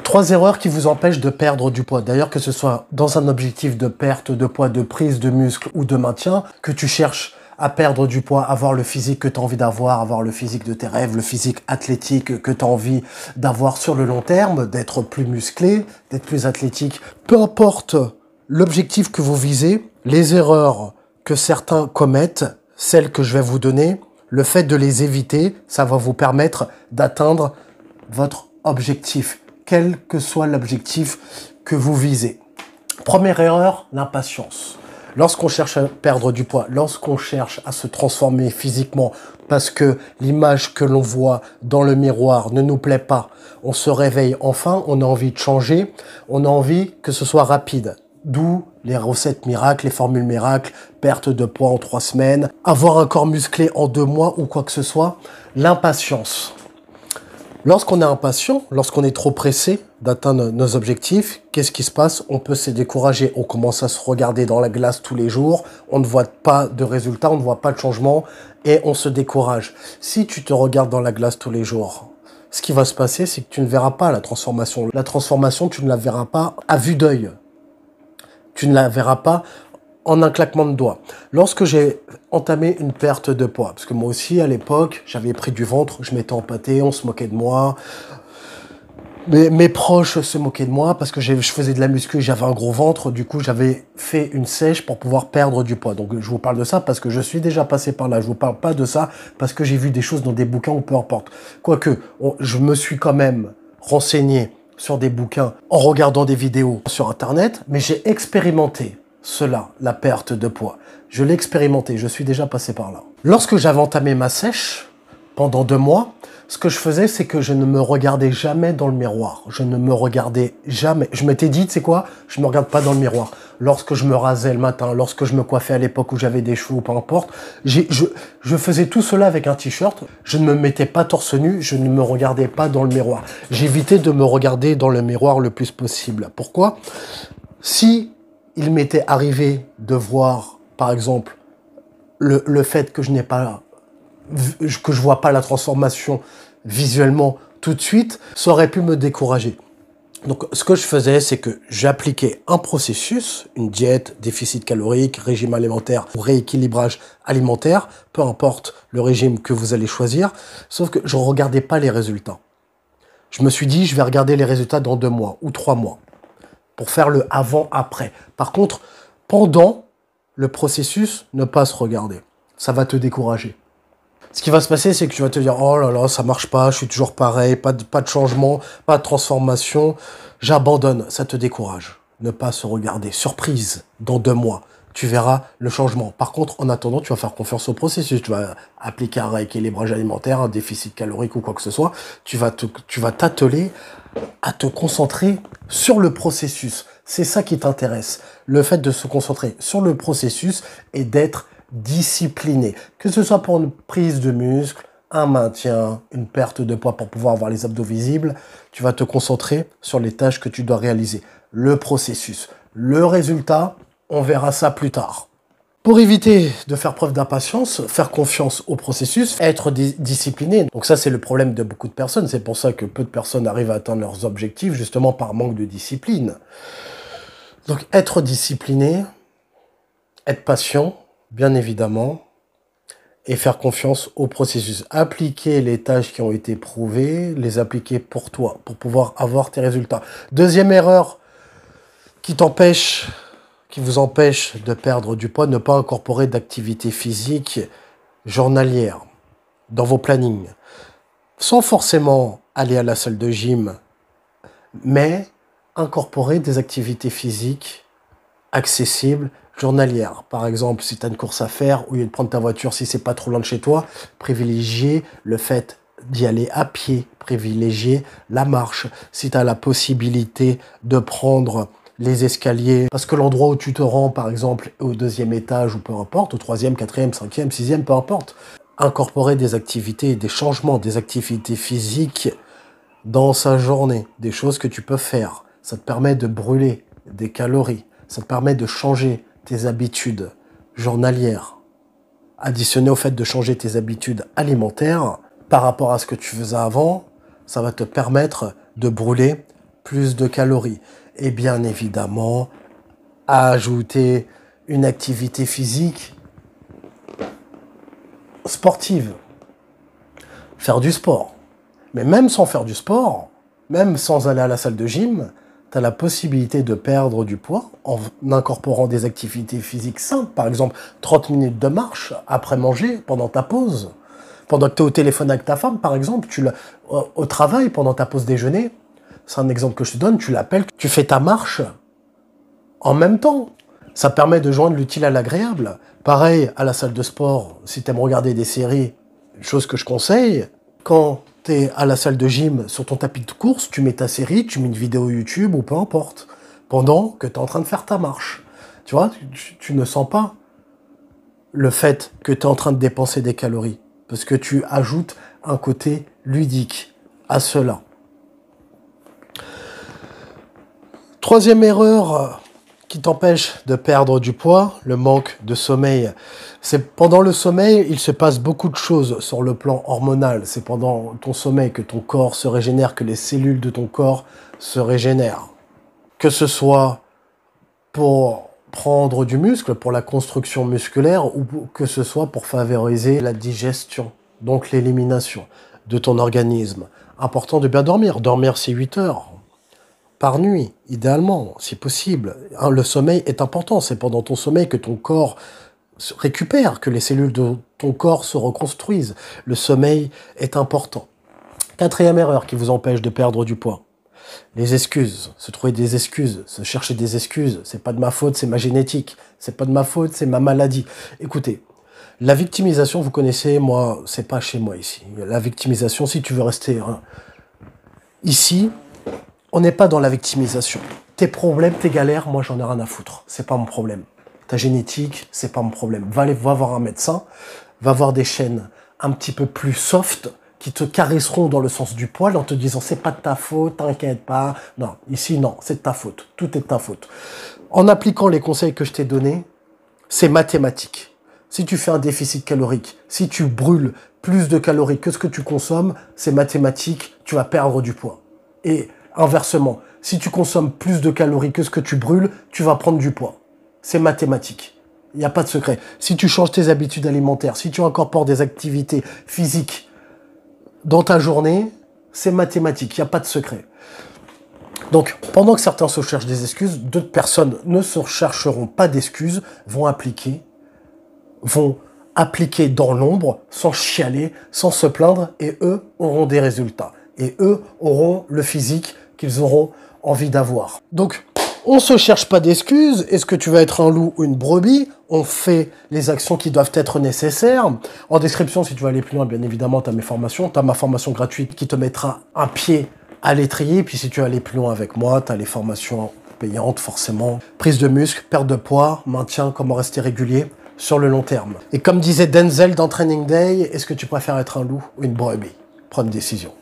3 erreurs qui vous empêchent de perdre du poids. D'ailleurs, que ce soit dans un objectif de perte de poids, de prise de muscle ou de maintien, que tu cherches à perdre du poids, avoir le physique que tu as envie d'avoir, avoir le physique de tes rêves, le physique athlétique que tu as envie d'avoir sur le long terme, d'être plus musclé, d'être plus athlétique. Peu importe l'objectif que vous visez, les erreurs que certains commettent, celles que je vais vous donner, le fait de les éviter, ça va vous permettre d'atteindre votre objectif, quel que soit l'objectif que vous visez. Première erreur, l'impatience. Lorsqu'on cherche à perdre du poids, lorsqu'on cherche à se transformer physiquement parce que l'image que l'on voit dans le miroir ne nous plaît pas, on se réveille enfin, on a envie de changer, on a envie que ce soit rapide. D'où les recettes miracles, les formules miracles, perte de poids en 3 semaines, avoir un corps musclé en 2 mois ou quoi que ce soit. L'impatience. Lorsqu'on est impatient, lorsqu'on est trop pressé d'atteindre nos objectifs, qu'est-ce qui se passe? On peut se décourager, on commence à se regarder dans la glace tous les jours, on ne voit pas de résultats, on ne voit pas de changement et on se décourage. Si tu te regardes dans la glace tous les jours, ce qui va se passer, c'est que tu ne verras pas la transformation. La transformation, tu ne la verras pas à vue d'œil. Tu ne la verras pas en un claquement de doigts. Lorsque j'ai entamé une perte de poids, parce que moi aussi à l'époque, j'avais pris du ventre, je m'étais empâté, on se moquait de moi. Mes proches se moquaient de moi parce que je faisais de la muscu, j'avais un gros ventre, du coup j'avais fait une sèche pour pouvoir perdre du poids. Donc je vous parle de ça parce que je suis déjà passé par là, je vous parle pas de ça parce que j'ai vu des choses dans des bouquins ou peu importe. Quoique, je me suis quand même renseigné sur des bouquins en regardant des vidéos sur internet, mais j'ai expérimenté cela, la perte de poids. Je l'ai expérimenté, je suis déjà passé par là. Lorsque j'avais entamé ma sèche, pendant 2 mois, ce que je faisais, c'est que je ne me regardais jamais dans le miroir. Je ne me regardais jamais. Je m'étais dit, tu sais quoi, je me regarde pas dans le miroir. Lorsque je me rasais le matin, lorsque je me coiffais à l'époque où j'avais des cheveux, peu importe, je faisais tout cela avec un t-shirt. Je ne me mettais pas torse nu, je ne me regardais pas dans le miroir. J'évitais de me regarder dans le miroir le plus possible. Pourquoi? Si il m'était arrivé de voir, par exemple, le fait que je vois pas la transformation visuellement tout de suite, ça aurait pu me décourager. Donc, ce que je faisais, c'est que j'appliquais un processus, une diète, déficit calorique, régime alimentaire ou rééquilibrage alimentaire, peu importe le régime que vous allez choisir, sauf que je ne regardais pas les résultats. Je me suis dit, je vais regarder les résultats dans 2 mois ou 3 mois pour faire le avant-après. Par contre, pendant le processus, ne pas se regarder. Ça va te décourager. Ce qui va se passer, c'est que tu vas te dire « Oh là là, ça marche pas, je suis toujours pareil, pas de changement, pas de transformation, j'abandonne. » Ça te décourage. Ne pas se regarder. Surprise, dans 2 mois, tu verras le changement. Par contre, en attendant, tu vas faire confiance au processus. Tu vas appliquer un rééquilibrage alimentaire, un déficit calorique ou quoi que ce soit. Tu vas t'atteler à te concentrer sur le processus. C'est ça qui t'intéresse. Le fait de se concentrer sur le processus et d'être discipliné. Que ce soit pour une prise de muscle, un maintien, une perte de poids pour pouvoir avoir les abdos visibles, tu vas te concentrer sur les tâches que tu dois réaliser. Le processus. Le résultat, on verra ça plus tard. Pour éviter de faire preuve d'impatience, faire confiance au processus, être discipliné. Donc ça, c'est le problème de beaucoup de personnes. C'est pour ça que peu de personnes arrivent à atteindre leurs objectifs, justement par manque de discipline. Donc être discipliné, être patient, bien évidemment, et faire confiance au processus. Appliquer les tâches qui ont été prouvées, les appliquer pour toi, pour pouvoir avoir tes résultats. Deuxième erreur qui vous empêche de perdre du poids, ne pas incorporer d'activité physique journalière dans vos plannings. Sans forcément aller à la salle de gym, mais incorporer des activités physiques accessibles, journalières. Par exemple, si tu as une course à faire, au lieu de prendre ta voiture, si c'est pas trop loin de chez toi, privilégier le fait d'y aller à pied, privilégier la marche. Si tu as la possibilité de prendre les escaliers, parce que l'endroit où tu te rends, par exemple, au 2e étage ou peu importe, au 3e, 4e, 5e, 6e, peu importe, incorporer des activités, des changements, des activités physiques dans sa journée, des choses que tu peux faire. Ça te permet de brûler des calories, ça te permet de changer tes habitudes journalières. Additionné au fait de changer tes habitudes alimentaires par rapport à ce que tu faisais avant, ça va te permettre de brûler plus de calories. Et bien évidemment, ajouter une activité physique sportive. Faire du sport. Mais même sans faire du sport, même sans aller à la salle de gym, tu as la possibilité de perdre du poids en incorporant des activités physiques simples. Par exemple, 30 minutes de marche après manger, pendant ta pause. Pendant que tu es au téléphone avec ta femme, par exemple, au travail, pendant ta pause déjeuner. C'est un exemple que je te donne, tu l'appelles, tu fais ta marche en même temps. Ça permet de joindre l'utile à l'agréable. Pareil, à la salle de sport, si tu aimes regarder des séries, chose que je conseille, quand tu es à la salle de gym, sur ton tapis de course, tu mets ta série, tu mets une vidéo YouTube ou peu importe, pendant que tu es en train de faire ta marche. Tu vois, tu ne sens pas le fait que tu es en train de dépenser des calories, parce que tu ajoutes un côté ludique à cela. Troisième erreur qui t'empêche de perdre du poids, le manque de sommeil. C'est pendant le sommeil, il se passe beaucoup de choses sur le plan hormonal. C'est pendant ton sommeil que ton corps se régénère, que les cellules de ton corps se régénèrent. Que ce soit pour prendre du muscle, pour la construction musculaire, ou que ce soit pour favoriser la digestion, donc l'élimination de ton organisme. Important de bien dormir. Dormir, c'est 8 heures. Par nuit, idéalement, si possible. Le sommeil est important. C'est pendant ton sommeil que ton corps se récupère, que les cellules de ton corps se reconstruisent. Le sommeil est important. Quatrième erreur qui vous empêche de perdre du poids. Les excuses. Se trouver des excuses. Se chercher des excuses. C'est pas de ma faute, c'est ma génétique. C'est pas de ma faute, c'est ma maladie. Écoutez, la victimisation, vous connaissez, moi, c'est pas chez moi ici. La victimisation, si tu veux rester ici, on n'est pas dans la victimisation. Tes problèmes, tes galères, moi j'en ai rien à foutre. C'est pas mon problème. Ta génétique, c'est pas mon problème. Va voir un médecin, va voir des chaînes un petit peu plus soft qui te caresseront dans le sens du poil en te disant c'est pas de ta faute, t'inquiète pas. Non, ici non, c'est de ta faute. Tout est de ta faute. En appliquant les conseils que je t'ai donnés, c'est mathématique. Si tu fais un déficit calorique, si tu brûles plus de calories que ce que tu consommes, c'est mathématique, tu vas perdre du poids. Et inversement, si tu consommes plus de calories que ce que tu brûles, tu vas prendre du poids. C'est mathématique. Il n'y a pas de secret. Si tu changes tes habitudes alimentaires, si tu incorpores des activités physiques dans ta journée, c'est mathématique. Il n'y a pas de secret. Donc, pendant que certains se cherchent des excuses, d'autres personnes ne se chercheront pas d'excuses, vont appliquer dans l'ombre, sans chialer, sans se plaindre, et eux auront des résultats. Et eux auront le physique qu'ils auront envie d'avoir. Donc, on ne se cherche pas d'excuses. Est-ce que tu vas être un loup ou une brebis? On fait les actions qui doivent être nécessaires. En description, si tu veux aller plus loin, bien évidemment, tu as mes formations. Tu as ma formation gratuite qui te mettra un pied à l'étrier. Puis si tu veux aller plus loin avec moi, tu as les formations payantes, forcément. Prise de muscle, perte de poids, maintien, comment rester régulier sur le long terme. Et comme disait Denzel dans Training Day, est-ce que tu préfères être un loup ou une brebis? Prends une décision.